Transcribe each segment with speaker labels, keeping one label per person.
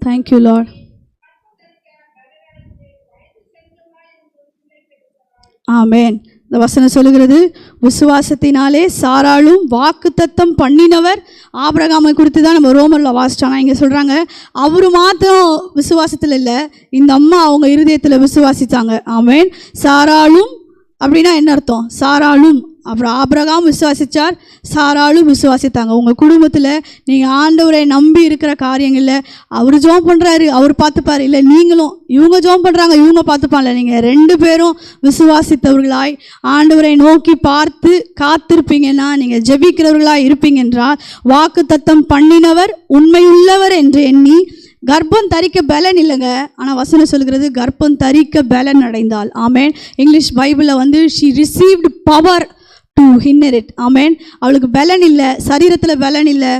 Speaker 1: Thank you Lord. ஆமென். இந்த வசனம் சொல்லுகிறது, விசுவாசத்தினாலே சாராளும் வாக்குத்தத்தம் பண்ணினவர் ஆபிரகாமை குறித்து தான் நம்ம ரோமரில் வாசிச்சோம். இங்கே சொல்கிறாங்க, அவர் மாத்திரம் விசுவாசத்தில் இல்லை, இந்த அம்மா அவங்க இருதயத்தில் விசுவாசித்தாங்க. ஆமென். சாராளும் அப்படின்னா என்ன அர்த்தம்? சாராளும், அப்புறம் ஆபிரகாம் விசுவாசித்தார், சாராளும் விசுவாசித்தாங்க. உங்கள் குடும்பத்தில் நீங்கள் ஆண்டவரை நம்பி இருக்கிற காரியங்களில் அவர் ஜெபம் பண்ணுறாரு, அவர் பார்த்துப்பார். இல்லை நீங்களும் இவங்க ஜெபம் பண்ணுறாங்க, இவங்க பார்த்துப்பாங்கல்ல, நீங்கள் 2 பேரும் விசுவாசித்தவர்களாய் ஆண்டவரை நோக்கி பார்த்து காத்திருப்பீங்கன்னா, நீங்கள் ஜெபிக்கிறவர்களாய் இருப்பீங்க என்றால், வாக்கு தத்தம் பண்ணினவர் உண்மையுள்ளவர் என்று எண்ணி கர்ப்பம் தரிக்க பலன் இல்லைங்க, ஆனால் வசனம் சொல்கிறது கர்ப்பம் தரிக்க பலன் அடைந்தாள். ஆமேன். இங்கிலீஷ் பைபிளில் வந்து she received power to inherit. ஆமேன். அவளுக்கு பலன் இல்லை, சரீரத்தில் பலன் இல்லை,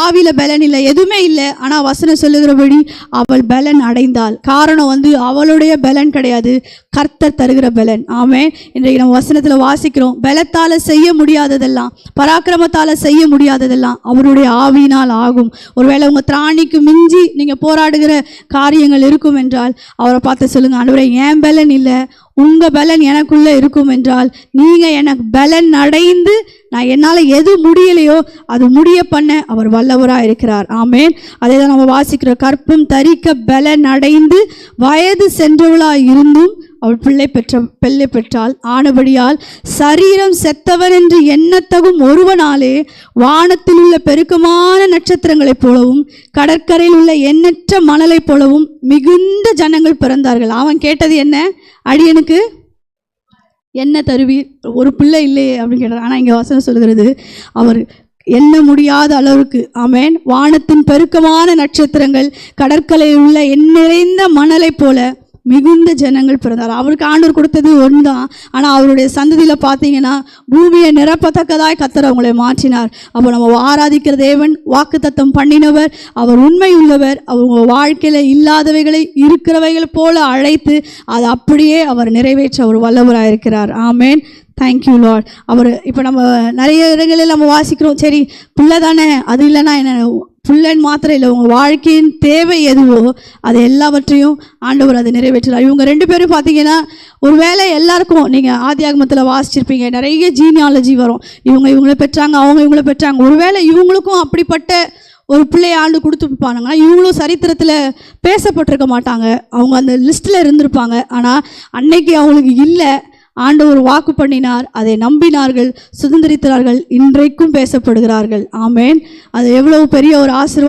Speaker 1: ஆவியில் பலன் இல்லை, எதுவுமே இல்லை. ஆனால் வசனம் சொல்லுகிறபடி அவள் பலன் அடைந்தாள். காரணம் வந்து அவளுடைய பலன் கிடையாது, கர்த்தர் தருகிற பலன். ஆமென். இன்றைக்கு நம்ம வசனத்தில் வாசிக்கிறோம், பலத்தால் செய்ய முடியாததெல்லாம், பராக்கிரமத்தால் செய்ய முடியாததெல்லாம் அவருடைய ஆவியினால் ஆகும். ஒருவேளை உங்கள் திராணிக்கு மிஞ்சி நீங்கள் போராடுகிற காரியங்கள் இருக்கும் என்றால் அவரை பார்த்து சொல்லுங்கள், ஆண்டவரே என் பலன் இல்லை, உங்கள் பலன் எனக்குள்ளே இருக்கும் என்றால், நீங்கள் எனக்கு பலன் அடைந்து நான் என்னால் எது முடியலையோ அது முடிய பண்ண அவர் வல்லவராக இருக்கிறார். ஆமேன். அதே தான் நம்ம வாசிக்கிறோம், கற்பம் தரிக்க பலன் அடைந்து வயது சென்றவளாய் இருந்தும் அவள் பிள்ளை பெற்றாள். ஆனபடியால் சரீரம் செத்தவன் என்று எண்ணத்தகும் ஒருவனாலே வானத்தில் உள்ள பெருக்கமான நட்சத்திரங்களைப் போலவும் கடற்கரையில் உள்ள எண்ணற்ற மணலைப் போலவும் மிகுந்த ஜனங்கள் பிறந்தார்கள். அவன் கேட்டது என்ன? அடியனுக்கு என்ன தருவீர், ஒரு பிள்ளை இல்லையே அப்படின்னு கேட்டார். ஆனால் இங்கே வசனம் சொல்கிறது, அவர் எண்ண முடியாத அளவுக்கு, ஆமேன், வானத்தின் பெருக்கமான நட்சத்திரங்கள் கடற்கரையில் உள்ள எண்ணிறைந்த மணலை போல மிகுந்த ஜனங்கள் பிறந்தார். அவருக்கு ஆண்டவர் கொடுத்தது ஒன்று தான், ஆனால் அவருடைய சந்ததியில் பார்த்தீங்கன்னா பூமியை நிரப்பத்தக்கதாய் கர்த்தர் அவங்களை மாற்றினார். அப்போ நம்ம ஆராதிக்கிற தேவன் வாக்குத்தத்தம் பண்ணினவர், அவர் உண்மை உள்ளவர். அவங்க வாழ்க்கையில் இல்லாதவைகளை இருக்கிறவைகள் போல அழைத்து அதை அப்படியே அவர் நிறைவேற்ற அவர் வல்லவராக இருக்கிறார். ஆமேன். Thank you Lord. அவர் இப்போ நம்ம நிறைய இடங்களில் நம்ம வாசிக்கிறோம், சரி பிள்ளை தானே, அது இல்லைன்னா என்ன, பிள்ளைன்னு மாத்திரம் இல்லை, உங்கள் வாழ்க்கையின் தேவை எதுவோ அது எல்லாவற்றையும் ஆண்டவர் அதை நிறைவேற்றுறார். இவங்க 2 பேரும் பார்த்தீங்கன்னா, ஒரு வேளை எல்லாருக்கும் நீங்கள் ஆதியாகமத்தில் வாசிச்சிருப்பீங்க, நிறைய ஜீனியாலஜி வரும், இவங்களை பெற்றாங்க, அவங்க இவங்களை பெற்றாங்க. ஒருவேளை இவங்களுக்கும் அப்படிப்பட்ட ஒரு பிள்ளையை ஆண்டு கொடுத்துருப்பானுங்கன்னா இவங்களும் சரித்திரத்தில் பேசப்பட்டிருக்க மாட்டாங்க, அவங்க அந்த லிஸ்ட்டில் இருந்திருப்பாங்க. ஆனால் அன்னைக்கு அவங்களுக்கு இல்லை, ஆண்டவர் வாக்கு பண்ணினார், அதை நம்பினார்கள், சுதந்திரித்தார்கள், இன்றைக்கும் பேசப்படுகிறார்கள். ஆமேன். அது எவ்வளவு பெரிய ஒரு ஆசீர்வாதம்.